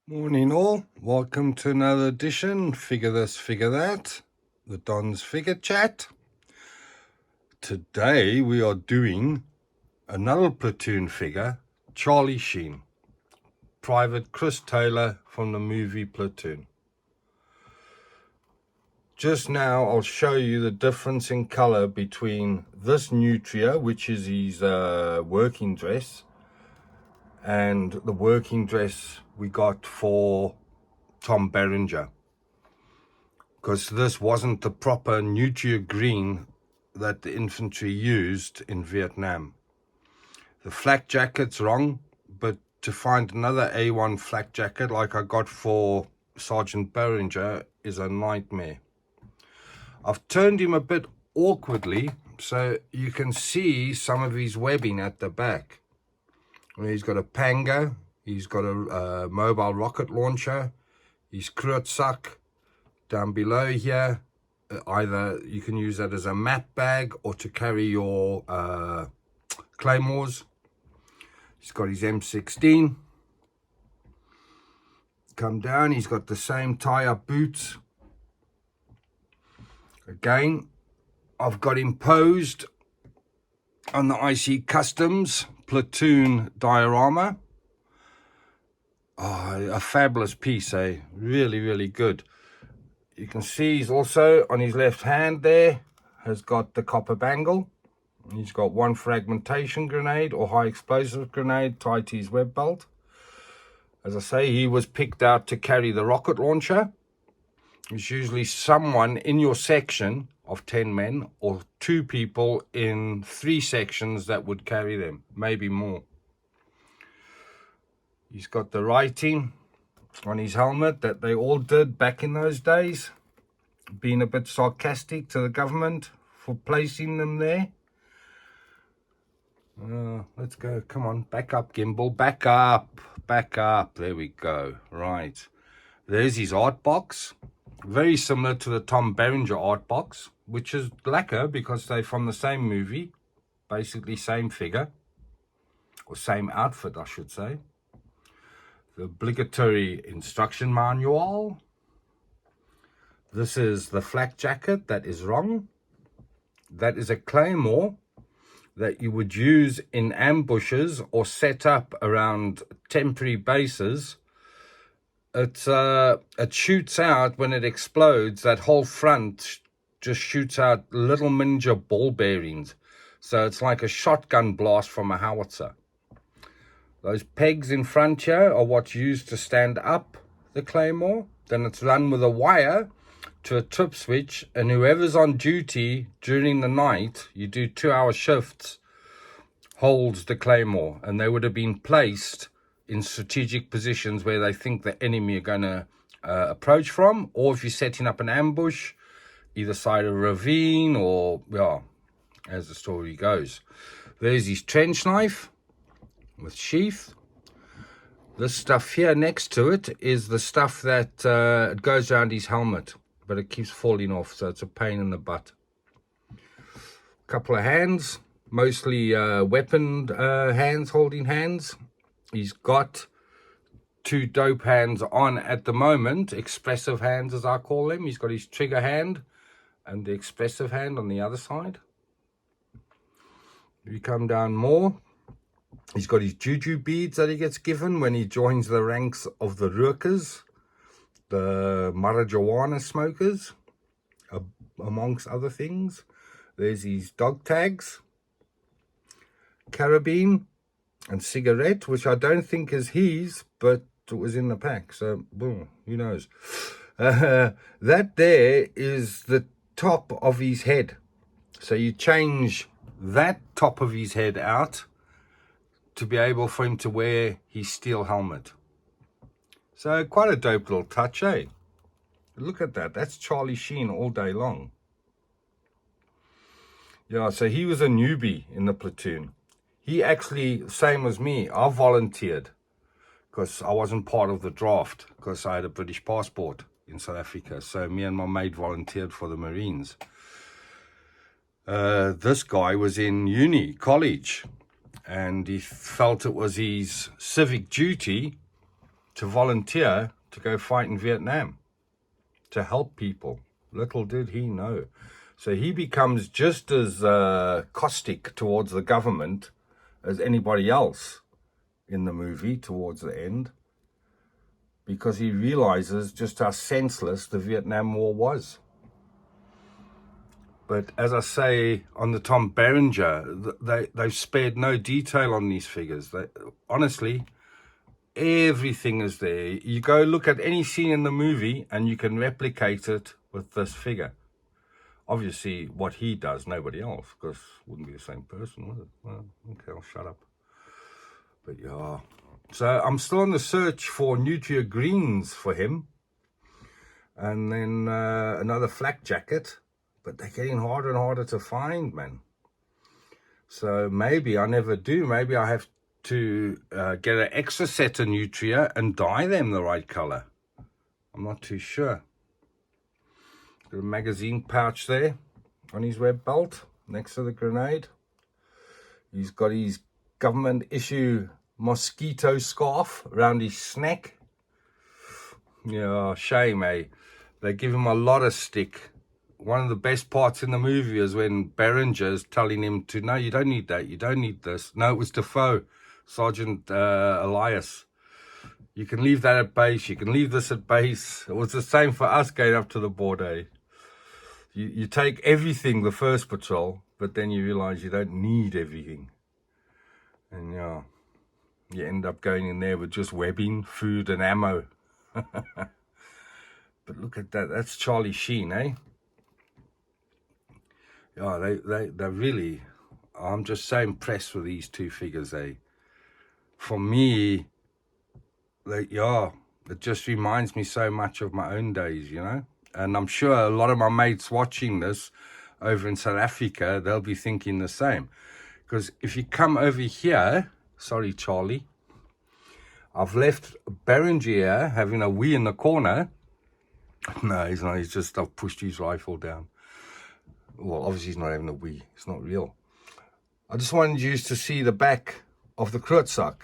Morning all, welcome to another edition, Figure This, Figure That, the Don's Figure Chat. Today we are doing another platoon figure, Charlie Sheen, Private Chris Taylor from the movie Platoon. Just now I'll show you the difference in color between this nutria, which is his working dress, and the working dress we got for Tom Berenger, because this wasn't the proper nutria green that the infantry used in Vietnam. The flak jacket's wrong, but to find another A1 flak jacket like I got for Sergeant Berenger is a nightmare. I've turned him a bit awkwardly so you can see some of his webbing at the back. He's got a panga, he's got a mobile rocket launcher, his Kruitsak down below here. Either you can use that as a map bag or to carry your claymores. He's got his M16. Come down, he's got the same tie-up boots. Again, I've got him posed on the IC Customs Platoon diorama. Oh, a fabulous piece, eh? Really, really good. You can see he's also on his left hand there has got the copper bangle. He's got one fragmentation grenade or high explosive grenade tied to his web belt. As I say, he was picked out to carry the rocket launcher. There's usually someone in your section of 10 men or 2 people in 3 sections that would carry them, maybe more. He's got the writing on his helmet that they all did back in those days, being a bit sarcastic to the government for placing them there. Let's go, come on, back up gimbal, back up, there we go. Right, there's his art box, very similar to the Tom Berenger art box, which is lacquer because they're from the same movie, basically same figure, or same outfit I should say. The obligatory instruction manual. This is the flak jacket that is wrong. That is a claymore that you would use in ambushes or set up around temporary bases. It shoots out when it explodes. That whole front just shoots out little miniature ball bearings. So it's like a shotgun blast from a howitzer. Those pegs in front here are what's used to stand up the claymore. Then it's run with a wire to a trip switch, and whoever's on duty during the night, you do 2-hour shifts, holds the claymore. And they would have been placed in strategic positions where they think the enemy are going to approach from, or if you're setting up an ambush, either side of a ravine, or, yeah, as the story goes. There's his trench knife with sheath. This stuff here next to it is the stuff that it goes around his helmet, but it keeps falling off, so it's a pain in the butt. Couple of hands, mostly weaponed hands, holding hands. He's got 2 dope hands on at the moment, expressive hands as I call them. He's got his trigger hand and the expressive hand on the other side. If you come down more, he's got his juju beads that he gets given when he joins the ranks of the Rukers, the marijuana smokers, amongst other things. There's his dog tags, carabine, and cigarette, which I don't think is his, but it was in the pack, so boom, who knows. That there is the top of his head. So you change that top of his head out to be able for him to wear his steel helmet. So quite a dope little touch, eh? Look at that. That's Charlie Sheen all day long. Yeah, so he was a newbie in the platoon. He actually, same as me, I volunteered because I wasn't part of the draft because I had a British passport in South Africa. So me and my mate volunteered for the Marines. This guy was in college, and he felt it was his civic duty to volunteer to go fight in Vietnam, to help people. Little did he know. So he becomes just as caustic towards the government as anybody else in the movie towards the end, because he realizes just how senseless the Vietnam War was. But as I say on the Tom Berenger, they've spared no detail on these figures. Honestly, everything is there. You go look at any scene in the movie and you can replicate it with this figure. Obviously, what he does, nobody else, because it wouldn't be the same person, would it? Well, okay, I'll shut up. But yeah. So I'm still on the search for nutria greens for him. And then another flak jacket. But they're getting harder and harder to find, man. So maybe I never do. Maybe I have to get an extra set of nutria and dye them the right color. I'm not too sure. Got a magazine pouch there on his web belt next to the grenade. He's got his government issue mosquito scarf around his neck. Yeah, shame, eh? They give him a lot of stick. One of the best parts in the movie is when Berenger's telling him to, no, you don't need that, you don't need this. No, it was Defoe, Sergeant Elias. You can leave that at base, you can leave this at base. It was the same for us going up to the border. You take everything the first patrol, but then you realize you don't need everything. And yeah, you end up going in there with just webbing, food and ammo. But look at that, that's Charlie Sheen, eh? Yeah, they really, I'm just so impressed with these two figures, eh? For me, it just reminds me so much of my own days, you know? And I'm sure a lot of my mates watching this over in South Africa, they'll be thinking the same. Because if you come over here, sorry, Charlie, I've left Berenger here having a wee in the corner. No, he's not, I've pushed his rifle down. Well, obviously he's not having a wee. It's not real. I just wanted you to see the back of the Kruitsak.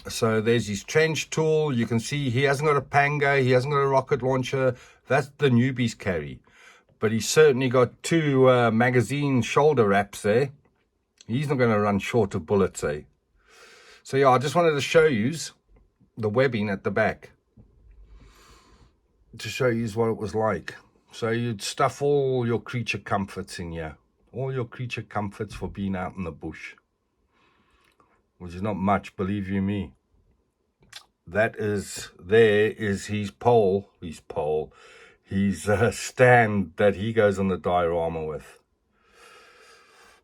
So there's his trench tool. You can see he hasn't got a panga. He hasn't got a rocket launcher. That's the newbies carry. But he's certainly got two magazine shoulder wraps there. He's not going to run short of bullets, eh? So yeah, I just wanted to show you the webbing at the back, to show you what it was like. So you'd stuff all your creature comforts in here. All your creature comforts for being out in the bush. Which is not much, believe you me. There is his pole, his stand that he goes on the diorama with.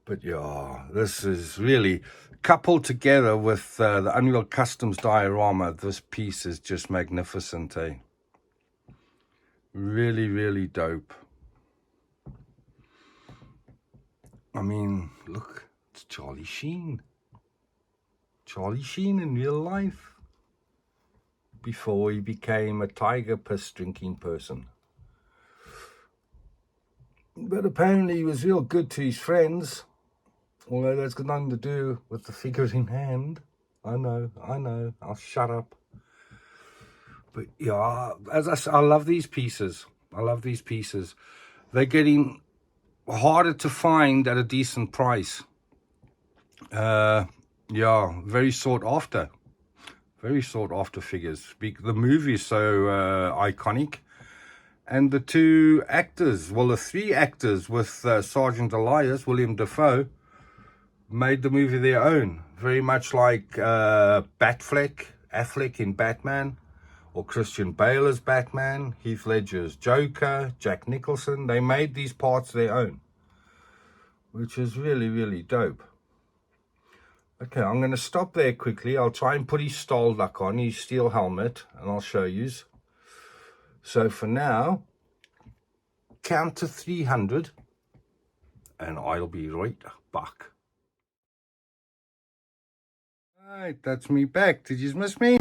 But yeah, this is really, coupled together with the Unreal Customs diorama, this piece is just magnificent, eh? Really, really dope. I mean, look, it's Charlie Sheen. Charlie Sheen in real life. Before he became a tiger piss drinking person. But apparently he was real good to his friends. Although that's got nothing to do with the figure in hand. I know, I'll shut up. But yeah, I love these pieces. They're getting harder to find at a decent price. Yeah, very sought after. Very sought after figures. The movie is so iconic. And the two actors, well, the three actors with Sergeant Elias, William Dafoe, made the movie their own. Very much like Affleck in Batman, or Christian Bale as Batman, Heath Ledger as Joker, Jack Nicholson. They made these parts their own, which is really, really dope. Okay, I'm going to stop there quickly. I'll try and put his style duck on, his steel helmet, and I'll show you. So for now, count to 300, and I'll be right back. Right, that's me back. Did you miss me?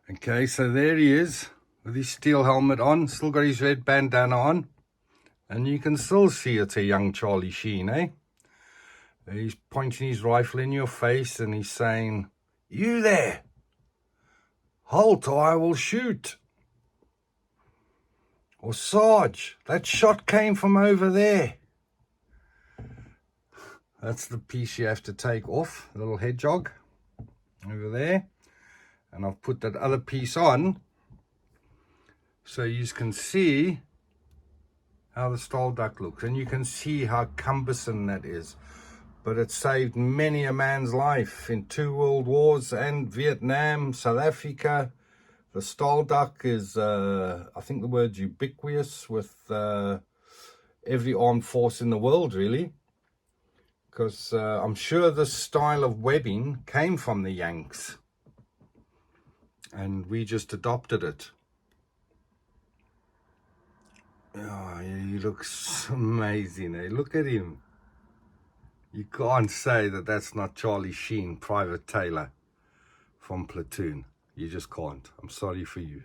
Okay, so there he is with his steel helmet on, still got his red bandana on, and you can still see it's a young Charlie Sheen, eh? He's pointing his rifle in your face and he's saying, "You there, Halt or I will shoot. Or Sarge, that shot came from over there. That's the piece you have to take off, the little hedgehog over there. And I've put that other piece on so you can see how the stall duck looks. And you can see how cumbersome that is. But it saved many a man's life in 2 world wars and Vietnam, South Africa. The stall duck is, I think the word's ubiquitous with every armed force in the world, really. Because I'm sure this style of webbing came from the Yanks. And we just adopted it. Oh, he looks amazing, eh? Look at him. You can't say that that's not Charlie Sheen, Private Taylor from Platoon. You just can't. I'm sorry for you.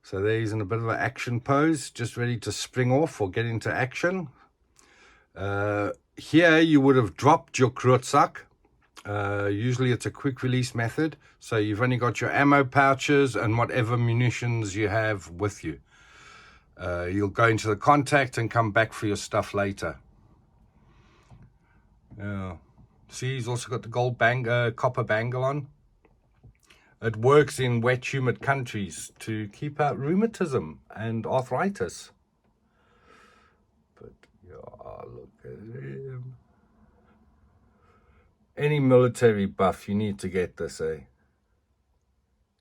So there he's in a bit of an action pose, just ready to spring off or get into action. Here you would have dropped your Krutzak. Usually it's a quick release method. So you've only got your ammo pouches and whatever munitions you have with you. You'll go into the contact and come back for your stuff later. Yeah. See, he's also got the gold copper bangle on. It works in wet, humid countries to keep out rheumatism and arthritis. But, yeah, look at him. Any military buff, you need to get this, eh?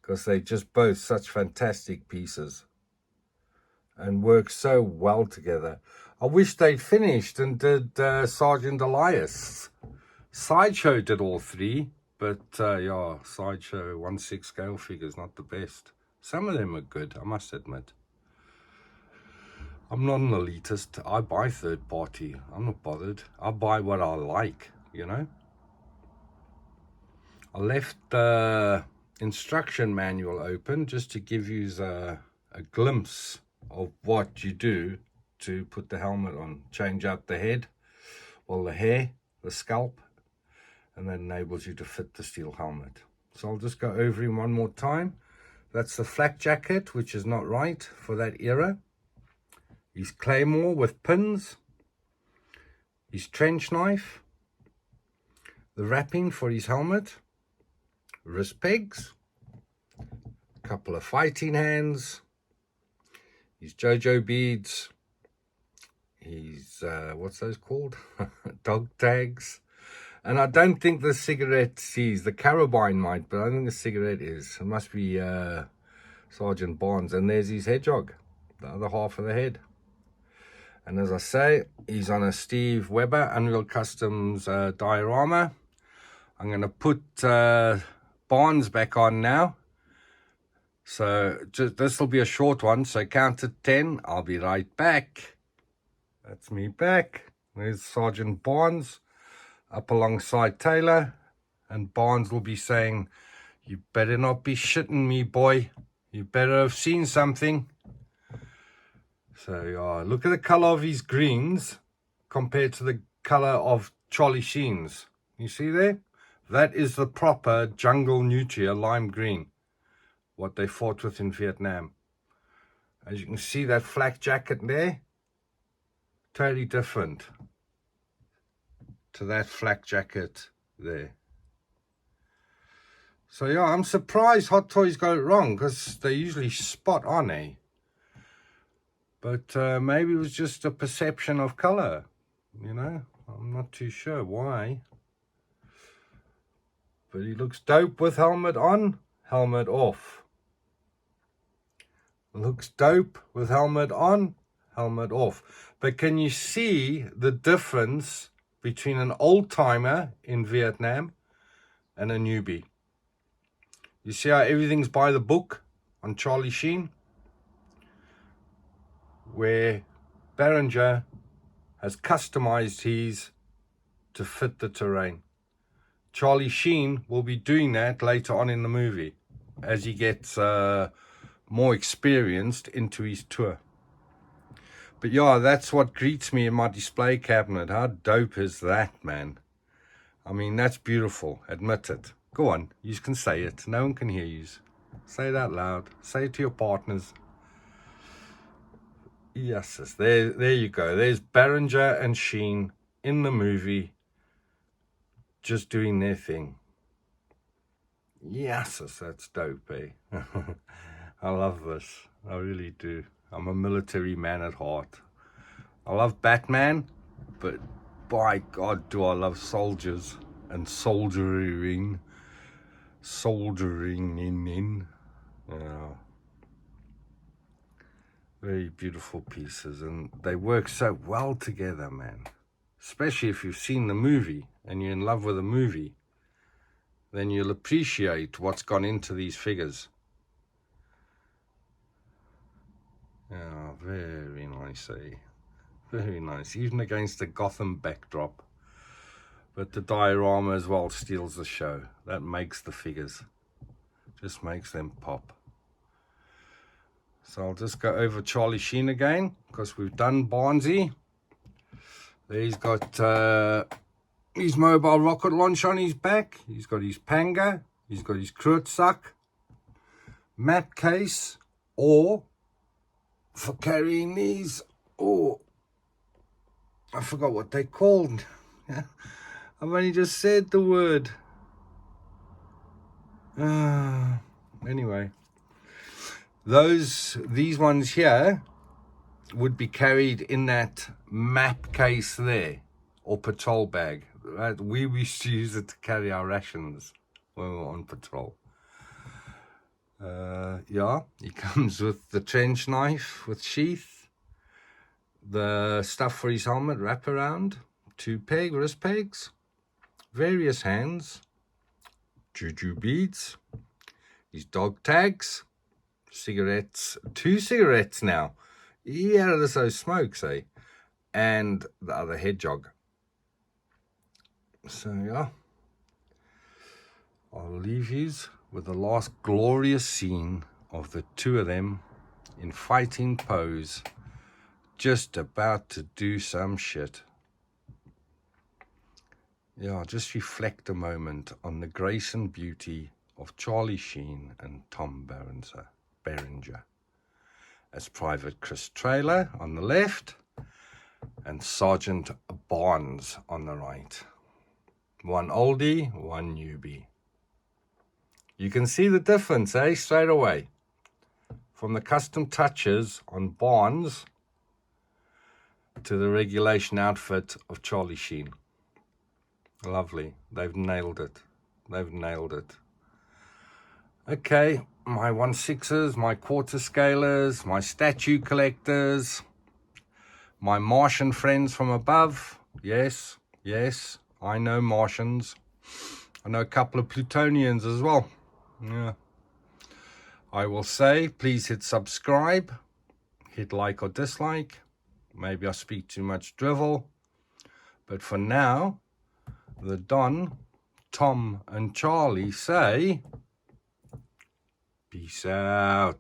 Because they're just both such fantastic pieces. And work so well together. I wish they'd finished and did Sergeant Elias. Sideshow did all 3. But, yeah, Sideshow 1/6 scale figures, not the best. Some of them are good, I must admit. I'm not an elitist. I buy third party. I'm not bothered. I buy what I like, you know. I left the instruction manual open just to give you a glimpse of what you do to put the helmet on. Change out the head, well, the hair, the scalp, and that enables you to fit the steel helmet. So I'll just go over him one more time. That's the flak jacket, which is not right for that era. His claymore with pins. His trench knife. The wrapping for his helmet. Wrist pegs. A couple of fighting hands. His JoJo beads. His, what's those called? Dog tags. And I don't think the cigarette sees. The carabine might, but I don't think the cigarette is. It must be Sergeant Barnes. And there's his hedgehog, the other half of the head. And as I say, he's on a Steve Weber Unreal Customs diorama. I'm going to put Barnes back on now. So this will be a short one. So count to 10. I'll be right back. That's me back. There's Sergeant Barnes up alongside Taylor, and Barnes will be saying, "You better not be shitting me, boy. You better have seen something." So yeah, look at the color of his greens compared to the color of Charlie Sheen's. You see there? That is the proper jungle nutria lime green, what they fought with in Vietnam. As you can see, that flak jacket there, totally different to that flak jacket there. So yeah, I'm surprised Hot Toys got it wrong, because they're usually spot on, eh? But maybe it was just a perception of color, you know? I'm not too sure why. But he looks dope with helmet on, helmet off. Looks dope with helmet on, helmet off. But can you see the difference between an old-timer in Vietnam and a newbie? You see how everything's by the book on Charlie Sheen? Where Behringer has customized his to fit the terrain. Charlie Sheen will be doing that later on in the movie as he gets more experienced into his tour. But yeah, that's what greets me in my display cabinet. How dope is that, man? I mean, that's beautiful. Admit it. Go on, you can say it. No one can hear you. Say it out loud. Say it to your partners. Yes, there you go. There's Berenger and Sheen in the movie, just doing their thing. Yes, that's dope, eh? I love this. I really do. I'm a military man at heart. I love Batman, but by God, do I love soldiers and soldiering in. Yeah. Very beautiful pieces, and they work so well together, man. Especially if you've seen the movie and you're in love with the movie, then you'll appreciate what's gone into these figures. Yeah, very nice, eh? Very nice, even against the Gotham backdrop. But the diorama as well steals the show. That makes the figures. Just makes them pop. So I'll just go over Charlie Sheen again, because we've done Barnsey. There he's got his mobile rocket launch on his back. He's got his panga. He's got his Krutzak map case, or for carrying these, I forgot what they're called. I've only just said the word. Anyway, these ones here would be carried in that map case there, or patrol bag. Right? We used to use it to carry our rations when we were on patrol. Yeah, he comes with the trench knife with sheath, the stuff for his helmet wraparound, 2 wrist pegs, various hands, juju beads, his dog tags, cigarettes, 2 cigarettes now. Yeah, there's those smokes, eh? And the other head jog. So yeah, I'll leave you with the last glorious scene of the 2 of them in fighting pose, just about to do some shit. Yeah, just reflect a moment on the grace and beauty of Charlie Sheen and Tom Berenger as Private Chris Taylor on the left and Sergeant Barnes on the right. One oldie, one newbie. You can see the difference, eh, straight away. From the custom touches on Barnes to the regulation outfit of Charlie Sheen. Lovely. They've nailed it. They've nailed it. Okay, my 1/6s, my quarter scalers, my statue collectors, my Martian friends from above. Yes, I know Martians. I know a couple of Plutonians as well. Yeah. I will say, please hit subscribe, hit like or dislike. Maybe I speak too much drivel. But for now, the Don, Tom, and Charlie say, peace out.